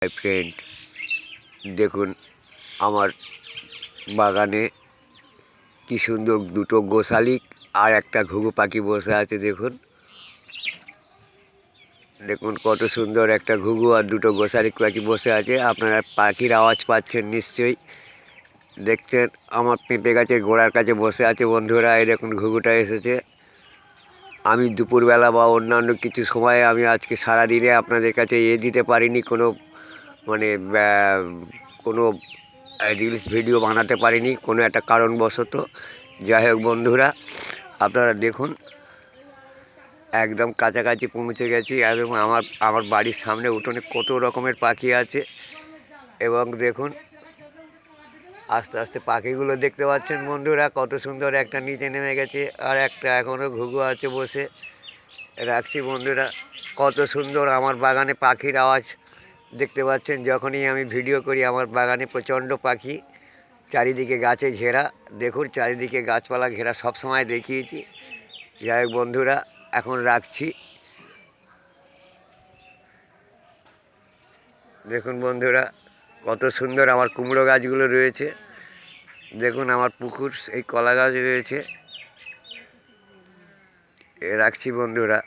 Hi friend, দেখুন আমার বাগানে কি সুন্দর দুটো গোশালিক আর একটা ঘুঘু পাখি বসে আছে। দেখুন দেখুন কত সুন্দর একটা ঘুঘু আর দুটো গোশালিক পাখি বসে আছে। আপনারা পাখির আওয়াজ পাচ্ছেন নিশ্চয়ই। দেখছেন আমার পেঁপে গাছের গোড়ার কাছে বসে আছে বন্ধুরা। এই দেখুন ঘুঘুটা এসেছে। আমি দুপুরবেলা বা অন্যান্য কিছু সময়ে আমি আজকে সারাদিনে আপনাদের কাছে দিতে পারিনি, কোনো রিলস ভিডিও বানাতে পারিনি কোনো একটা কারণবশত। যাই হোক বন্ধুরা, আপনারা দেখুন একদম কাছাকাছি পৌঁছে গেছি। একদম আমার বাড়ির সামনে উঠোনে কত রকমের পাখি আছে। এবং দেখুন আস্তে আস্তে পাখিগুলো দেখতে পাচ্ছেন বন্ধুরা, কত সুন্দর। একটা নিচে নেমে গেছে আর একটা এখনও ঘুঘু আছে বসে। রাখছি বন্ধুরা, কত সুন্দর আমার বাগানে পাখির আওয়াজ দেখতে পাচ্ছেন। যখনই আমি ভিডিও করি আমার বাগানে প্রচণ্ড পাখি, চারিদিকে গাছে ঘেরা। দেখুন চারিদিকে গাছপালা ঘেরা, সব সময় দেখিয়েছি। যাই হোক বন্ধুরা, এখন রাখছি। দেখুন বন্ধুরা কত সুন্দর আমার কুমড়ো গাছগুলো রয়েছে। দেখুন আমার পুকুর, এই কলা গাছ রয়েছে। রাখছি বন্ধুরা।